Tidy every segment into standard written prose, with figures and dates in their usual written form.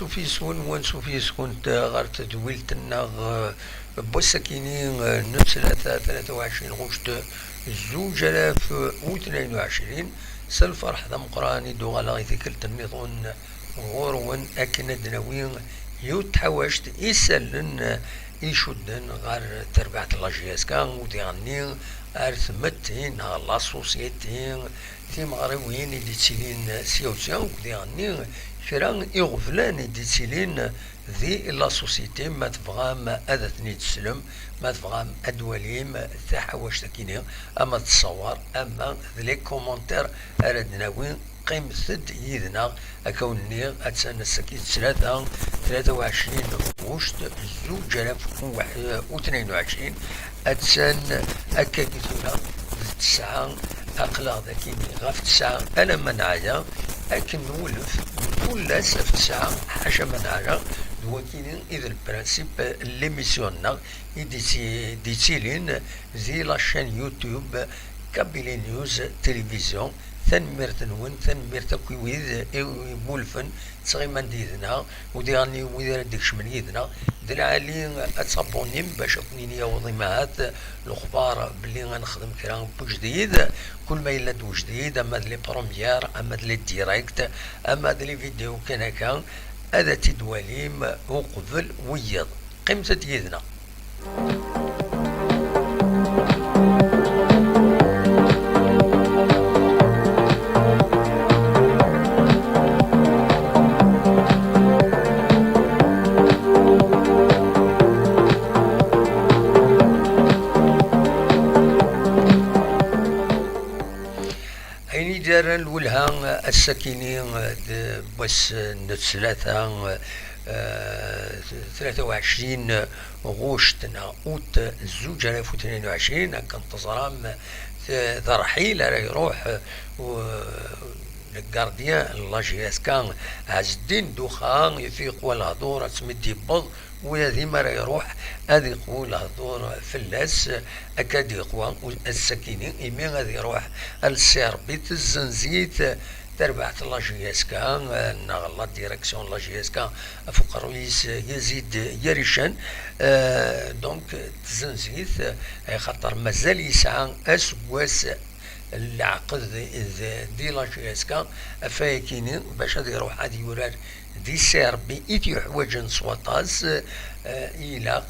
وانسو في سكون غير تدويلتنا بوسكيني نفس 23 غشت 2022 سالفرح ذا مقراني دو غالا غيثكلت النظون غورون أكن دناوين يتحوشت إسالن يشدن غير تربعة لاجياسكا ودي غني أرثمتين لا سوسيتين تيم غروين اللي تسيلين سيوتيان ودي غني كرا يغفلان اللي تسيلين ذي لا سوسيتي ما تبغام أذتني تسلم ما تبغام أدواليم تحوش تكيني أما تصور أما ذلك كومنتر أردنا وين قيمة يدنا أكوني أتسنى السكيت 23 غشت 2022 أتسنى أكاكيتونا 9 أقلاق ذاكيني غاف 9 أنا منعيا أكن نولف كل سف 9 حاجة منعيا دوكينين إذا البرانسيب ليميسيوننا ديتيلين زي لاشين يوتيوب كابيلي نيوز تلفزيون ثنمرت نون ثنمرت كويد يبولفن تصغيمان ديدنا ودي غني ويدير ديكش من يدنا دلعالي اتصابوني باش اكوني يوضي معات الاخبار بلي غنخدم كرا بوجديد كل ما يلا دو جديد اما لي بروميير اما لي ديريكت اما لي فيديو كان هكا هذا تدواليم وقبل ويض قيمة يدنا دار الولها السكينين بس نتسلاثا 23 غوشتنا اوت 2022 كنتظرام ذرحيل راه يروح الجارديان لاجياس كان عز الدين دوخان يفيق والهضور تمدي بض وهذه مرة يروح هذه يقول هضور فلاس أكاد يقوى السكينين إمي غادي يروح السيربيت الزنزيت تربعة لاجياسكا نغلا ديريكسيون لاجياسكا فوق الرئيس يزيد يريشان دونك تزنزيت خاطر مازال يسعى أسواس العقد دي لاجياسكا فايكيني باش غادي يروح غادي يورار دي سيربي إيتي يحوج نصوطاز إلاق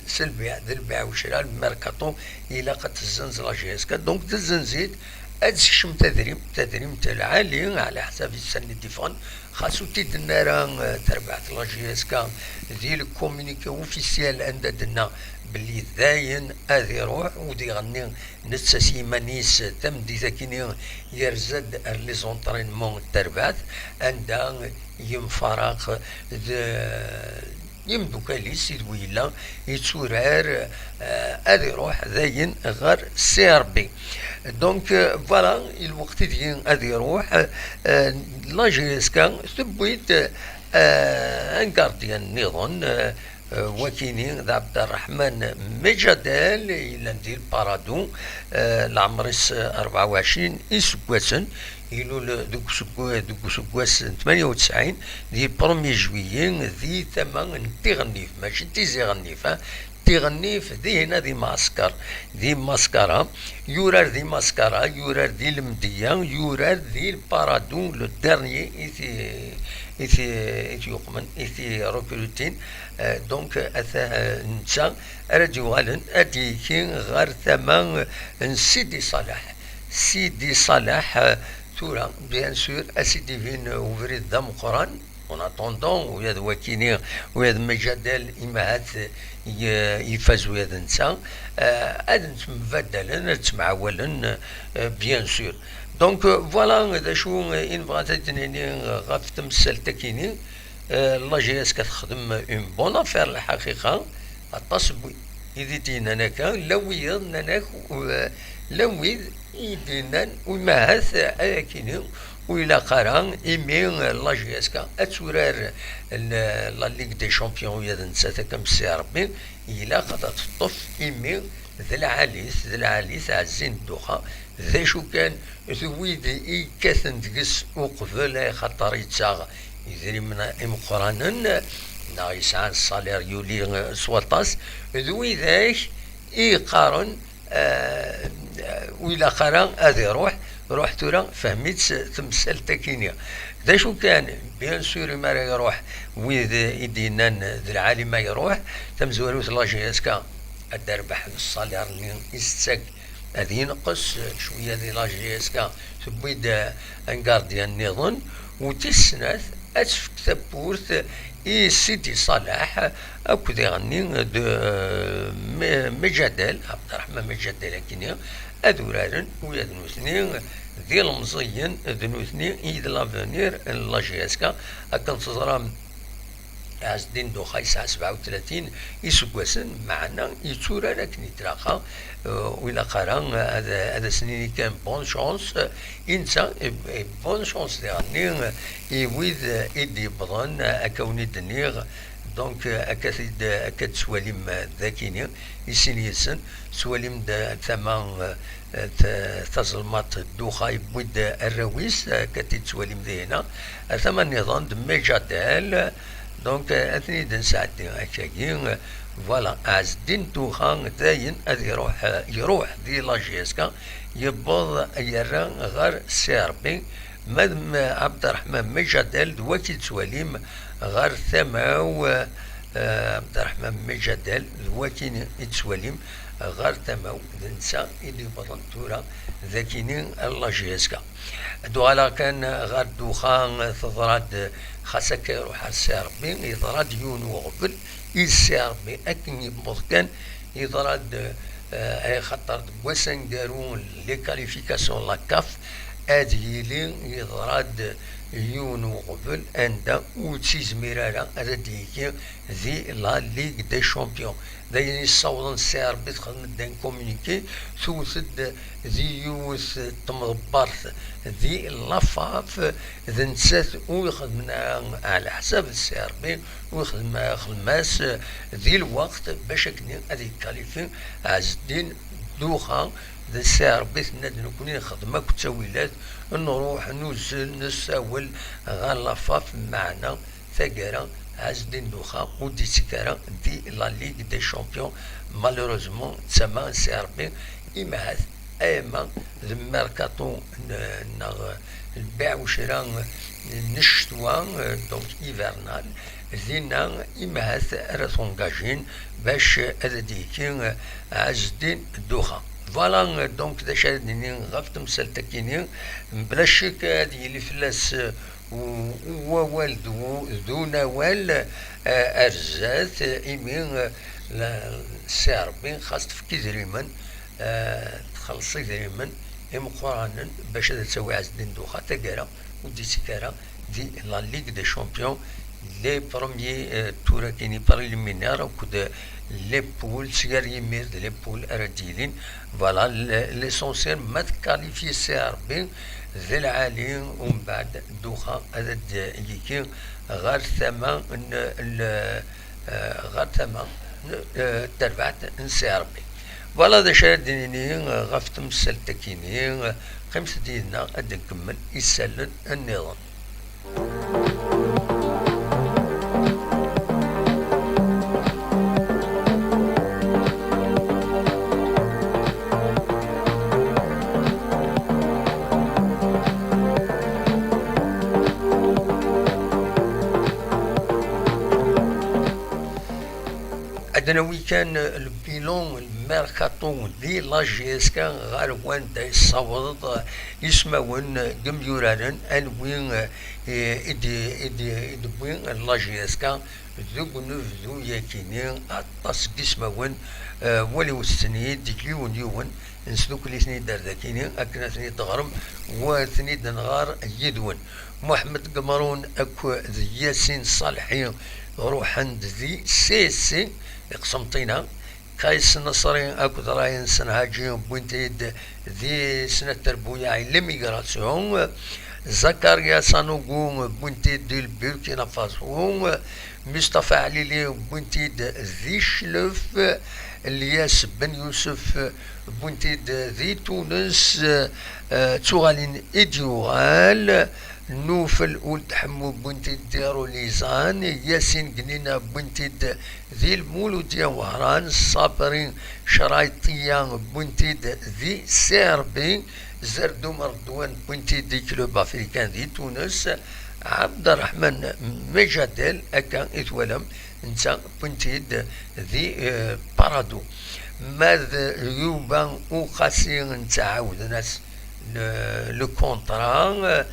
سلبيع ذي البيع وشراء الميركاتو إلاق تزنز لاجياسكا دونك تزنزيت أدشم تدريم العالي على حساب السن الديفون خاصو تيدنا راه تربعة لاجياسكا ذي الكومونيكي اوفيسيال عندنا بلي داين هذي روح ودي غني نتساسي مانيس تمدي ذاكيني يرزد لي زونطرينمون تربعت عندها ينفرق يمدو كالي سيد ويلا يتورار هذي روح داين غير سي ار بي دونك فوالا الوقت ديال هذي روح لاجيسكا ثبيت ان كارديان نيضون وكيني عبد الرحمن مجدال الى ندير بارادو العمرس 24 اسكواسن يلو دوك سكواس 98 دي 1 جويي ذي ثمن تيغنيف ماشي تيزي غنيف تيغنيف ذي هنا ذي ماسكارا يورار ذي ماسكارا يورار ذي المدية يورار ذي البارادو لو ديرنيي إثي يقمن إثي روكروتين دونك أثا نتا راديو غالن أديكين غير ثمان سيدي صلاح تورا بيان سور أسيدي فين وفريد ذا قران اون اتوندون وياد وكيني وياد مجادل إماهات يفاز وياد نتا أد نتمبدلن نتمعولن بيان سور دونك فوالا هذا شو إن بغات تنيني غاف تمثل تكيني لاجياس كتخدم اون بون افير الحقيقة التصبي إذا دينا ناكا لويض ناناك لويض يدينا وماهاث أكيني وإلا قران إيمي لاجياسكا أتورار لا ليغ دي شامبيون ويا نساتا كم سي ربي إلا قد تطف إيمي ذي العاليث عزين الدوخة ذا شو كان ذويد كاثن تقس وقفل خطر يتساغ يدري من إمقرانا نا يسعى الصالير يولي سوالطاس ذوي ذاك قارن وإلى قران هذا روح تورا فهميت تمثال تاكينيا ذا شو كان بيان سور ما يروح ويد يدينان ذي العالم ما يروح تمزورو ثلاجي اسكا الدربح الصالير اللي يستك هذه ينقص شويه ذي لاجي اسكا تبيد انكارديان نظن وتسنث اتفك ثبورث سيدي صلاح اكو ذي غني مجدل عبد الرحمن مجدل كينيا اذورارن ويا ذنوثني ذي المزيين ذنوثني ايد لافونير لاجي اسكا اكن تزرام عز الدين دوخا يسعى 37 يسوكواسن معنا يتورا لكن يتراخا وإلا قران هذا سنين كان بون شونس إنسان بون شونس يعني يويد إدي بضان أكوني دنيغ دونك أكاد سواليم ذاكيني يسن سواليم ثمان تظلمات الدوخا يبويد الرويس كتيد سواليم ذينا ثمان نظام ميجاتال دونك اثني دن ساعتين هكاكي فوالا عز الدين دوخان داين اذ يروح دي لاجيسكا يبوض يرى غير سيربي مدم عبد الرحمن مجدل دواتي تسواليم غير ثماو عبد الرحمن مجدل دواتي تسواليم غير ثماو دنسا اللي بطن تورا ذاكينين اللاجيسكا دوالا كان غير دوخان تضراد خاصك يروح السيربي يضراد يون وغبل السيربي أكن يبوض كان يضراد خطر وسن دارون لي كاليفيكاسيون لاكاف اديلي يضراد يون وغبل عند وتسيز ميرالا هذا ديكي ذي لا ليغ دي شامبيون داين يصوضن السيربي تخدم دان كومونيكي ثوثد ذي يوث تمضبرث ذي لافاف ذي نسات ويخدم على حساب السيربي ويخدم خدماس ذي الوقت باش كني هذي كاليفين عز الدين دوخا ذا السيربي ثناد نكوني خدمة كتاويلات نروح نوزل نساول غير لافاف معنا ثقرا عز الدين دوخا ودي سكارا دي لا ليغ دي شامبيون مالوروزمون تسمى السيربي إما ايما الميركاتو البيع والشراء نشتوا دونك ايفرنال زينا اما راسونجاجين باش هذا ديكي عز الدين دوخا فوالا دونك دا شادني غاف تمثال تاكيني بلا شك هادي اللي فلاس ووالد ذو نوال ارزات ايمين السيربي خاص تفكي دريمن تخلصي دريمن مقارنة باش تسوي عز الدين دوخا تاكارا ودي سكارا دي لا ليغ دي شامبيون لي بروميي تورا كيني بريليمينار وكود لي بول سيار يمير لي بول ارديلين فوالا ليسونسيال ما تكاليفي سيربي ذي العالي ومن بعد دوخا هذا يكي غير ثمان غير ثمان تربعت سيربي فوالا ذا شاديني غاف تمثال تاكيني قيمة دينا غادي نكمل يسلل النظام. عندنا وي كان البيلون الميركاتو دي لاجيسكا غير وان دا يصوض يسمون قميوران الوين يدبوين لاجيسكا ذو نفذو يكيني اطاس قسمون ولي وستنيد ديكيون يون نسلو كل سنين دار ذاكيني اكنا سنين تغرم وثني دنغار يدون محمد قمرون اكو ذي ياسين صالحين روح عند ذي سيسي قسمطينا كايس نصرين اكو دراين سنهاجين بوينتيد ذي سنة تربوية ليميغراسيون زكريا سانوغون بوينتيد دي البوركينا فاسو مصطفى عليلي بنتيد ذي شلف، الياس بن يوسف بنتيد ذي تونس، تغالين إديوغال، نوفل ولد حمو بنتيد ديارو ليزان، ياسين قنينة بنتيد ذي المولودية وهران، صابرين شرايطية بنتيد ذي سيربي، زردو مردوان بنتيد ذي كلوب أفريكان ذي تونس، عبد الرحمن مجادل أكا إثولم نتا بنتيد ذي بارادو. ماذا يوبا وقاسي نتعاود ناس لو كونطرا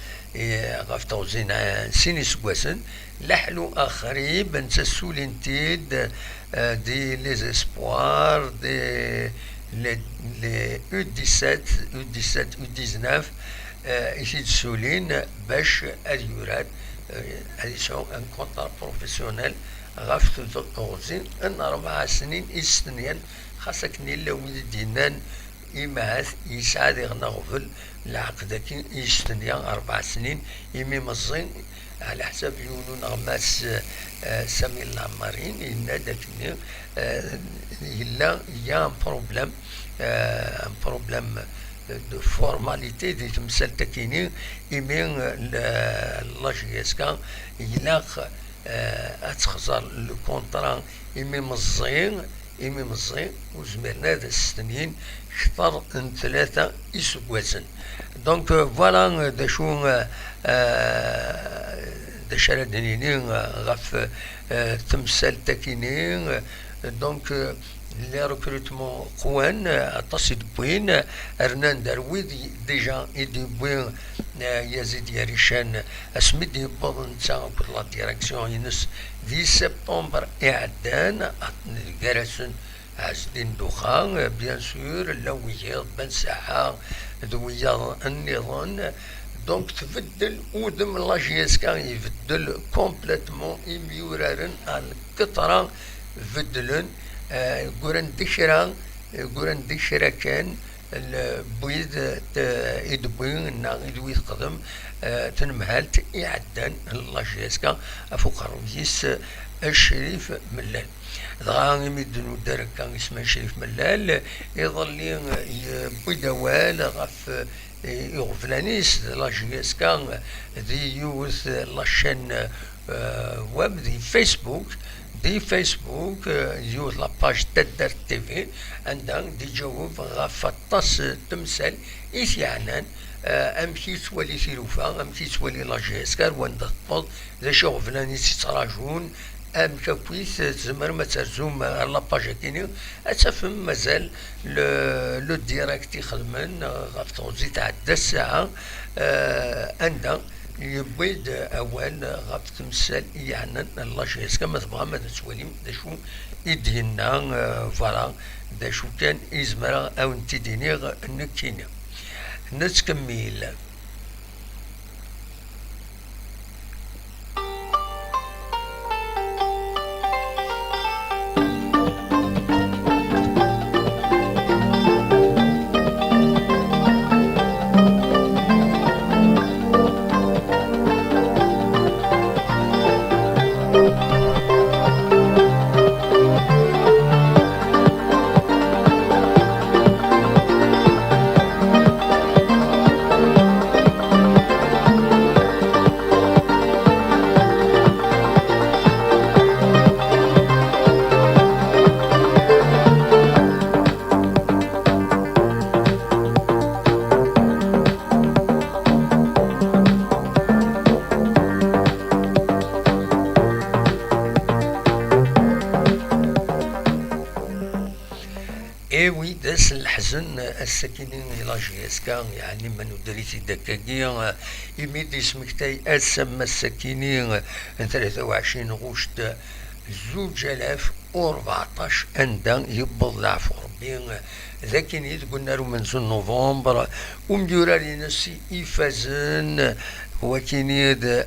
غاف توزين سيني سكواسن لحلو اخريب نتا سولينتيد دي لي اسبوار دي لي U 17 U 17 U 19 يسيد سولين باش اليوراد اديسيون ان كونتر بروفيسيونيل غاف توزين ان 4 سنين استنيان خاصك نيلا ويد دينان إماث يسعد يغنغفل العقدة يستنيا 4 سنين يمي مزين على حساب يونو نغماس سامي العمارين إن داكني إلا يا بروبليم بروبليم دو فورماليتي دي تمثال تكيني إمين لاجيسكا إلا أتخزر لو كونتران إمي مزين وزمرنا هذا السنين كثر من 3 إسكواسن. دونك فوالا دا شو دا شردنيني غف تمثال تاكيني. دونك لي ريكروتمون قوان اتصل بوين ارنان دارويد ديجا يدي بوين يزيد ياريشان اسمد يبض نتا لا ديريكسيون ينس في سبتمبر اعدان الكراسن عزدين دخان بيان سور لويض بن ساعة دويا النظام. دونك تبدل ودم لاجيس كان يبدل كومبليتمون يميورارن الكترة بدلن قرن دشرا كان البويد يدبوين يدوي قدم تنمهالت إعدان اللاجيسكا فوق الرئيس الشريف ملال. ضغان يمدن ودارك كان اسمه الشريف ملال يظل بيدوال غف يغفلانيس لاجيسكا ذي يوث لاشين ويب ذي فيسبوك دي فيسبوك يوث لاباج تدر تيفي عندها دي جواب غاف الطاس تمثال إثيانان أمشي تولي ثيروفا أمشي تولي لاجيسكار وان تطبض ذا شغفلاني تتراجون أم كويس زمر ما ترزوم لاباج كيني أتفهم مازال لو ديراكت يخدمن غاف توزي تاع الساعة عندها يبيد أول غاف تمثال يعني لاجيس كما تبغى ما تسولي دا شو يدينا فوالا دا شو كان يزمر أو نتديني نكينا نتكمل. ايوي داس الحزن الساكنين لاجيسكا يعني من دريتي دكاكيا يميد اسمك تاي اسم الساكنين 23 غشت 2014 عندها يبض العفو ربي ذاك قلنا له من نوفمبر ومديورا لينا سي يفازن هو كينيد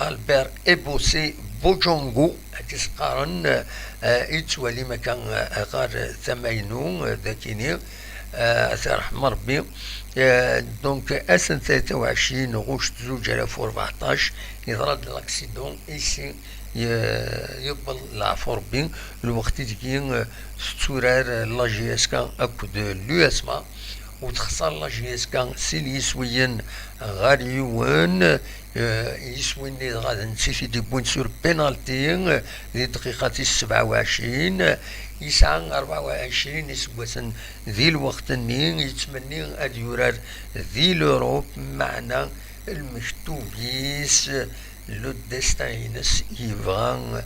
البير ابوسي بوجونغو تسقارن يتولي مكان غار ثمينو ذاكيني رحم ربي. دونك اسن 23 غشت 2014 يضرب لاكسيدون ايسي يقبل العفو ربي الوقت ديكي ستورار لا جي اس كا اكد لو اسما وتخسر لا جي اس كا سيل يسويين غاريوان يسوين اللي غادا نسيتي دي بوين سور بينالتي ذي الدقيقة 27 يسعى 24 يسوسن ذي الوقت النين يتمني أن يراد ذي الأوروب معنا المكتوبيس لو ديستاينس يبغى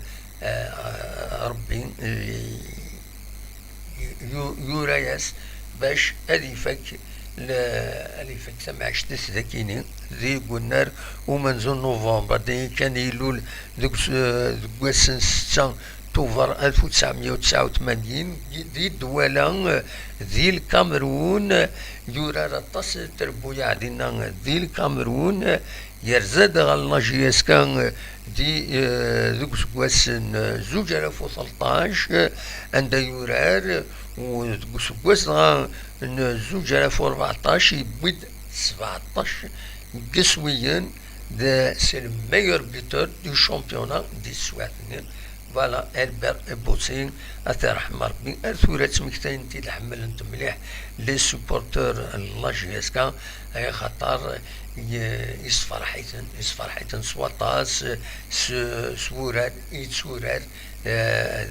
ربي يورايس باش أليفك أليفك سمع شتس ذاكيني ذي قلنا ومنزل نوفمبر دي كان يلول ذوك ستة توفر 1989 دي الدولة ذي الكاميرون يورا رطس تربويا عدنا ذي الكاميرون يرزد غالنا جيسكان دي ذوك سكواسن 2013 عند يورار وذوك سكواسن 2014 يبيد 17 قسويا سي الميور بيتور دو شامبيونا دي سواتنين فوالا البر بوتين اترحم ربي ارثورة مكتين تي الحمل انت مليح لي سوبورتور لا جي اس كا اي خاطر يصفرحيتن سواطاس سورات يتسورات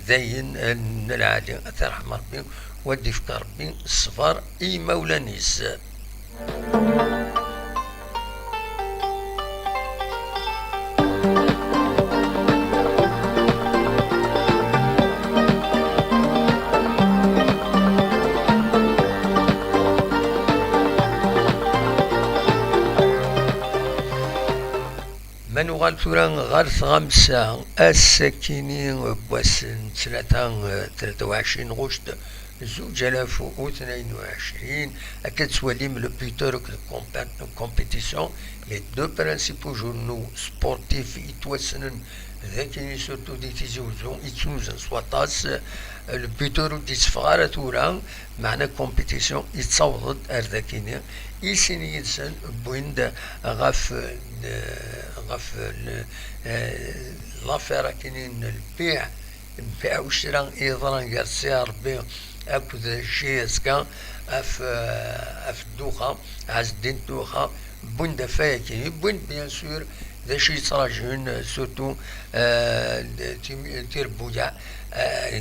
ذاين العالي اترحم ربي ودي فك ربي الصفار اي مولانيس. من وغال ثوران غارث غمسة الساكنين بواسن 23 غشت 2022 أكد سواليم لو بيتور كومبيتيسيون لي دو برانسيبو جورنو سبورتيف يتوسنن ذاكيني سورتو دي تيزيوزون يتنوزن سواتاس لو بيتور دي تفغارة ثوران معنا كومبيتيسيون يتصوضد أرذاكيني يسيني يدسن بويند غاف لافير كاينين البيع والشراء ايضا غارسيا ربي اكد جي اس كا اف الدوخه عز الدين الدوخه بوين دفايا كاين بوين بيان سور ذا شي تراجعون سورتو تير بويا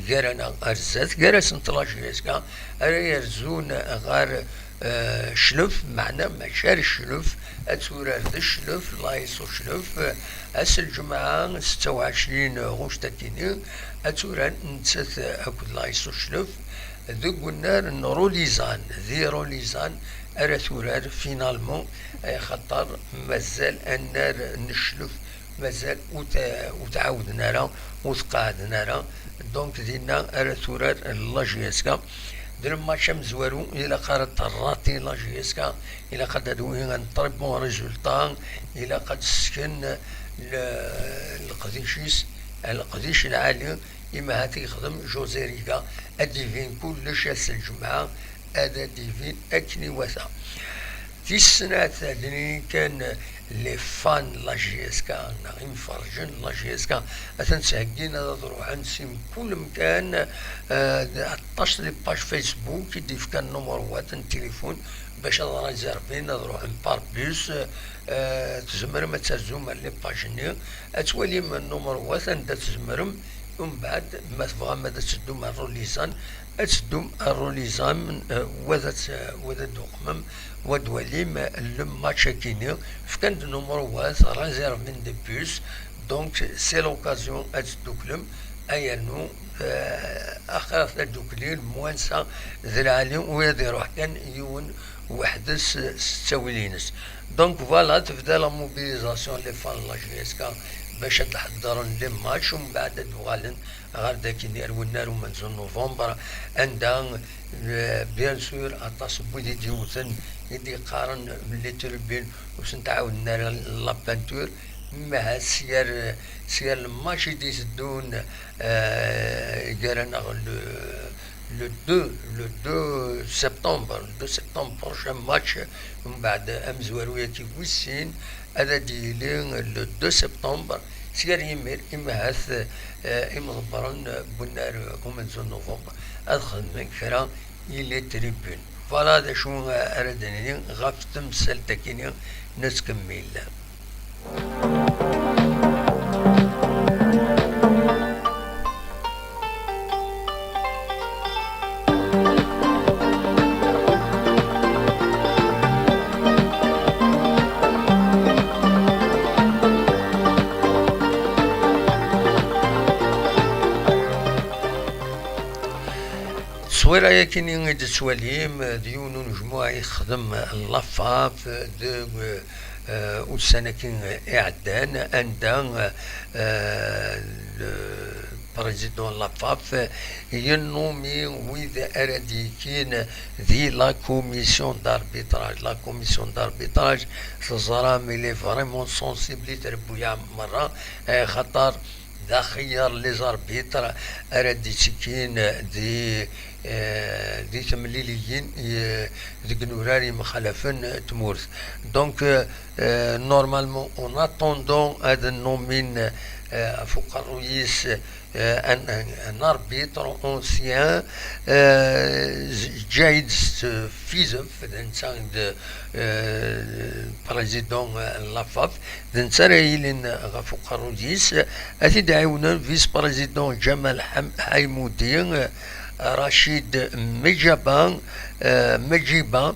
غيرنا ارزات غير سنتلا جي اس كا يرزون غار شلف معنا مشار الشلف أتورار ذا الشلف لايصو شلف أس الجمعة 26 غشتاتيني أتورار نتسث أكد لايصو شلف ذو قلنا روليزان ذي روليزان أرثورار فينالمون خطر مازال النار نشلف مازال وتعاودنا راه وتقاعدنا راه دونك دينا أرثورار لاجيسكا در ماتش مزوارو الى قد طراتي لا جي اس كا الى قد ادوي نطرب بون ريزولطان الى قد سكن القديشيس القديش العالي اما هاتي يخدم جوزي ريكا اديفين كلش الجمعه ادا ديفين اكني وثا في السنة اللي كان لي فان لا جي اس كا نغيم فرجن لا جي اس كا اتنسهقين هذا ضروح نسيم كل مكان عطاش لي باج فيسبوك يديف كان نمر وات التليفون باش هذا ريزيرفين نروح نبار بيس تزمرم تزوم على لي باجني اتولي من نمر وات انت تزمرم ومن بعد ما تبغى ماذا تسدو مع الروليزان تسدو الروليزان وذا دوقمم ودوليم لما تشاكيني فكانت نمرو واس ريزيرف من دي بوس دونك سي لوكازيون اتدوكلم ايانو اخر الدوكليل موانسا ذي العالم ويدي روح كان يون وحدس ستاويلينس دونك فوالا تبدا لا موبيليزاسيون لي فان لا جي اس كا باش تحضرن لي ماتش ومن بعد دوغالن غير داك يرونا منزل نوفمبر عندها بيان سور اطاس بودي ديوثن يدي قارن ملي تربين واش نتعاودنا لا بانتور ما سير الماتش يدي يسدون قالنا le 2 septembre, le 2 septembre prochain match من بعد أمس ورويتي ويسين هذا ديلين le 2 septembre سير يمير إما هاث إما ضبران بنار ومن نوفمبر أدخل من كرا إلى تريبون فوالا هذا شو أردني غاف تمثل تكيني نسكمل. تصوير يكني غيد سواليم ديونو نجموعة يخدم اللفاف دو والسنكين إعدان أندان بريزيدون لافاف ينومي وإذا أراديكين ذي لا كوميسيون داربيتراج لا كوميسيون داربيتراج تزرا ميلي فريمون سونسيبلي تربويا مرة خطر ذا خيار لي زاربيتر أراديكين دي تمليليين ديك نوراري مخالفين تمورث دونك نورمالمون اون اتوندون هذا النومين فوق الرئيس ان اربيتر اونسيان جايد فيزم فدنسان بريزيدون لافاف دنسان يلين فوق الرئيس اتي دعونا فيس بريزيدون جمال حيمودين رشيد مجيبان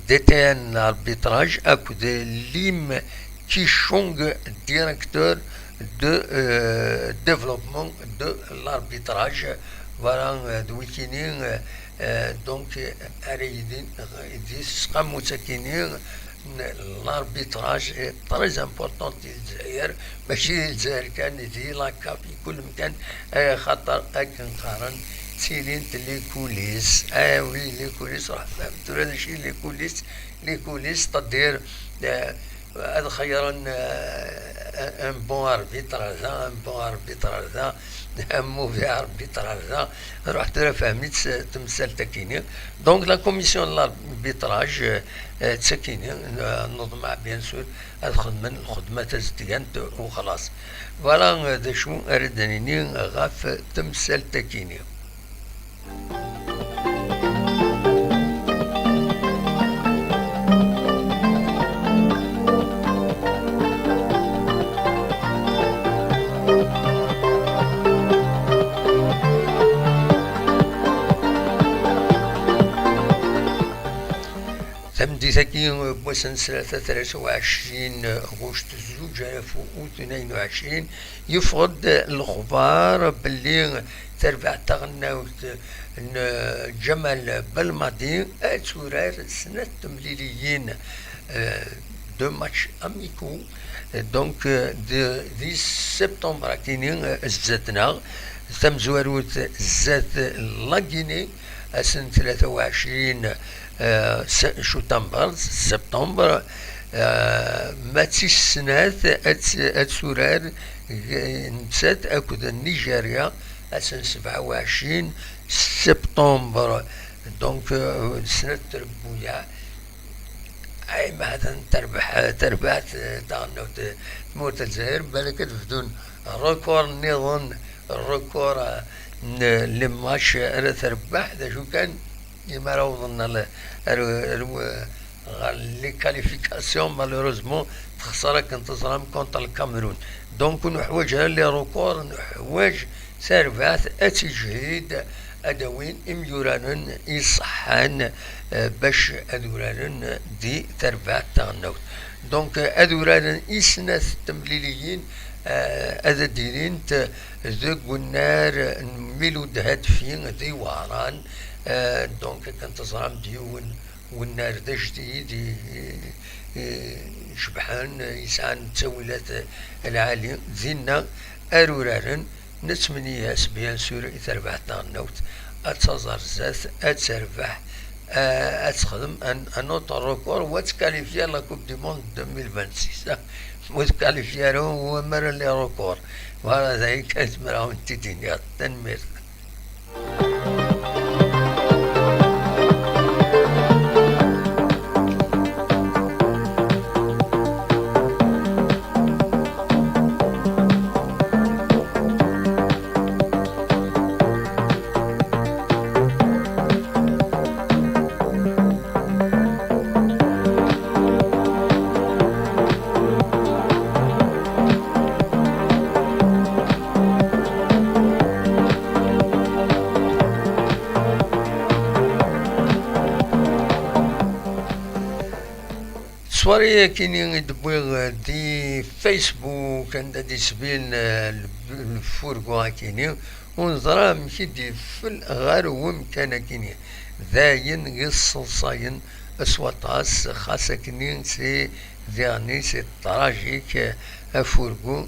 ديتان الاربيتراج اكود ليم كيشونغ ديريكتور دو ديفلوبمون دو الاربيتراج فوالا دويكينين دونك اريدين ديس قامو ساكينين الاربيتراج تري امبورطون ديال الجزائر ماشي الجزائر كان دي لاكا في كل مكان خاطر نقارن تيلين لي كوليس وي لي كوليس راح فهمتوا هذا الشيء لي كوليس تدير هذا خيرا ان بون اربيتراج ان بون اربيتراج ان موفي اربيتراج رحت فهمت تمثال تكيني دونك لا كوميسيون لاربيتراج تسكيني نظم بيان سور الخدمه تزديانت وخلاص فوالا هذا شو اردني غاف تمثال تكيني. تمدي ثقي بوسن 23 غشت 2022 يفرض الخبار باللي تربع تغناوت جمال بالماضي تورار سنة تمليليين دو ماتش اميكو دونك دي سبتمبر كاينين زادنا تم زواروت زاد لاكيني سنة 23 شتنبر سبتمبر ماتيش سنات اتسورار نسات اكد نيجيريا سنة 27 سبتمبر دونك سنة تربويا اي مثلا تربحت تاعنا موت الجزائر بالك تفدون ريكور نظن الريكور لماش تربح ذا شو كان يما راوضنا لي كاليفيكاسيون مالوروزمون تخسر كنت تصرام كونتر الكاميرون دونك نحوج لي ريكور نحوج سيرفات اتجهيد ادوين اميورانن يصحان باش ادورانن دي تربع تاعنا دونك ادورانن اسناث التمليليين هذا ديرين ذوق النار ميلود هادفين دي واران دونك كنت صرام ديون والنار دا جديد شبحان يسعان تسويلات العالية زينا ارورارن نتمنيها بيان سور تربح تاعنا اتزر زات اتربح اتخدم ان اوتر ريكور واتكاليفيا لا كوب دي موند 2026 وتكاليفيا هو مر لي ريكور وهذا كانت مراهم تيدينيات تنمير. سواري كيني دبوغ دي فيسبوك عند دي سبين الفورغو كيني ونظرا مشي دي فل غار ومكان كيني ذاين يصصاين اسوطاس خاصة كيني سي دياني سي تراجيك افورغو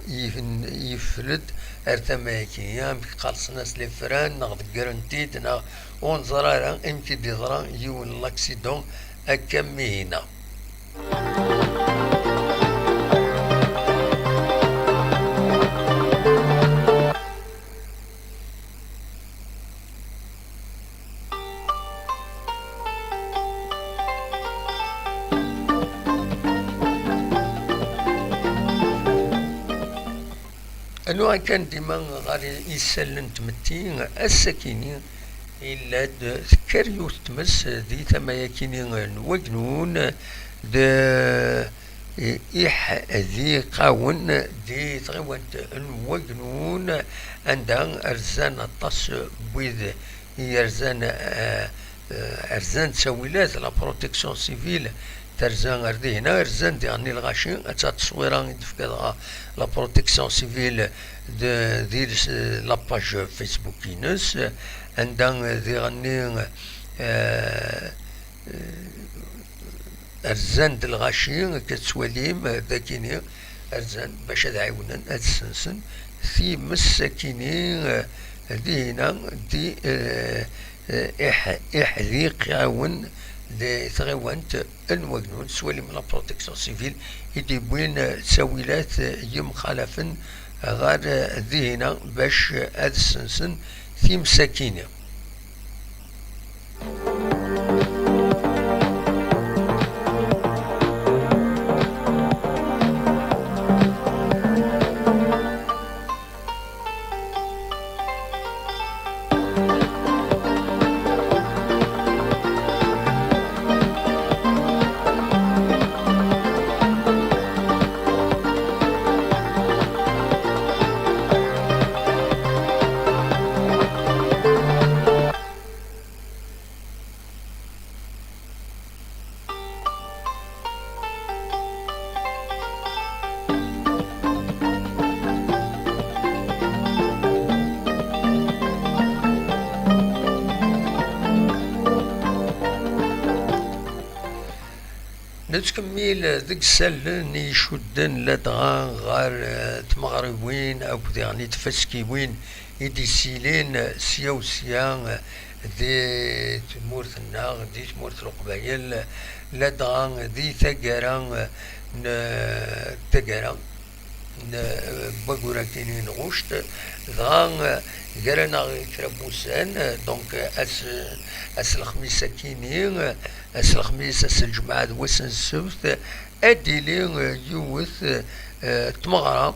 يفلد ارتما كيني قالص ناس لي فران ناخد جرانتيد نا ونظرا امتي دي ظرا يون لاكسيدون اكمينا. أنواع كان ديما غادي يسلن تمتي السكيني إلا كريوت تمس دي تما كيني نوجنون د ذي قاون دي تغيوانت نوجنون عندها أرزان الطاس بويد يرزان أرزان تسويلات لا بروتيكسيون سيفيل ترزان أردي هنا أرزان دي عني الغاشين أتا تصويران يدفكا لا بروتيكسيون سيفيل دير لاباج فيسبوكينس عندها دي غني أرزان د الغاشي كتسواليم ذاكيني أرزان باش هاد عاونن هاد السنسن في مساكيني دي هنا دي إحذيق عاون دي ثغيوانت المجنون سواليم لا بروتيكسيون سيفيل يدي بوين تسويلات يمخالفن غار دي هنا باش هاد السنسن في مساكيني. نتكمل ذيك السلة يشدن لدغا غار تمغربوين أو يعني تفسكيوين يدي سيلين سيا وسيا دي تمورث الناغ دي تمورث القبايل لدغا دي ثقرا ثقرا بقورا كينين غوشت دغا قرانا كرابوسان دونك اس الخميس كينين اس الخميس اس الجمعة وسن السبت اديلي يوث تمغرا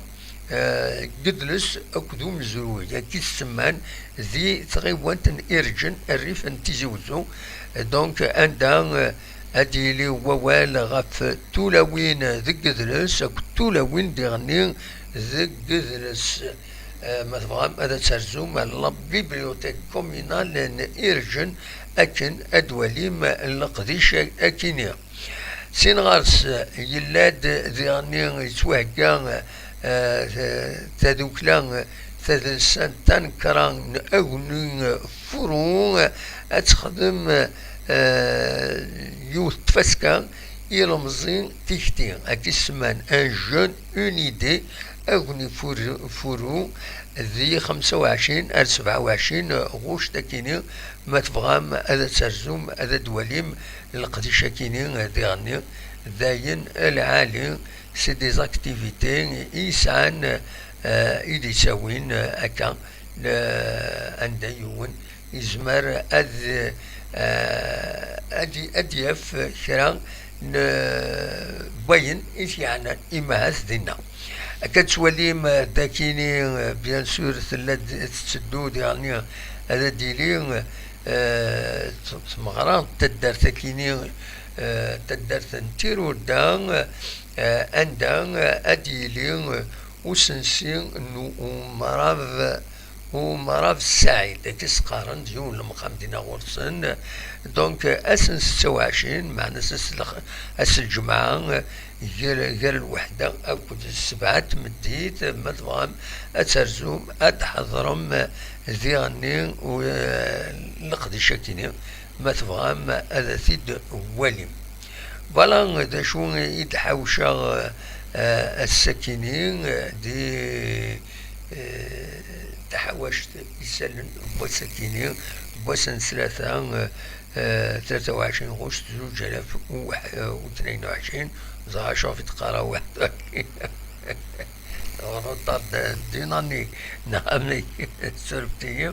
قدلس اكدو مزروي كي السمان ذي تغيوانت ارجن الريف انتيزوزو دونك عندها اديلي ووال غف تولاوين ذي قدلس اك تولاوين ديغني ذي قدلس مثلا هذا ترزوم لا بيبليوتيك كومينال إيرجن أكن أدواليم القديش أكينيا سين غارس يلاد ذياني يتوهقا تذوكلان ثلاث تنكران أغني فرون أتخدم يوث تفسكا يلمزين تيختين أكي سمان أن جون أون إيدي أغني فورو ذي 25 أل 27 غوش تاكيني ما تبغام هذا ترزوم هذا دواليم القديشة كيني ذي غني ذاين العالي سي دي زاكتيفيتي يسعان إيدي ساوين أكا عند يون يزمر أديف كرا بين إيش يعني إمهاز دينا كتوليم داكيني بيان سور ثلاث تسدود يعني هذا ديلي تمغران تدار تاكيني تدار تنتيرو دان عندها اديلي وسنسي نو ومراف السعيد تسقارن ديون المقام دينا غورسن. دونك اسن 26 معنا اس الجمعة غير الوحدة او كنت السبعة تمديت ما تبغام اترزوم اتحضرم ذي غني ونقضي شاكيني ما تبغام هذا ثيد ولي. فوالا دا شو يتحوشا الساكنين دي تحوشت يسلن بوساكينين بوسن 23 غشت 2022 زها شوفي تقرا واحد غلطات ديناني نعمني سربتي.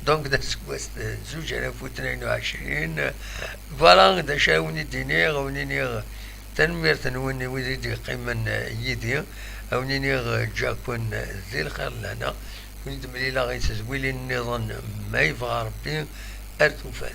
دونك دا سكوست 2022 فوالا دا شاوني ديني غونيني تنمير تنوني ويدي قيمن يدي أونيني جاكون ذي الخير لنا كنت مليلا غيسز ويلي النظام ما يبغى ربي أرتوفاس.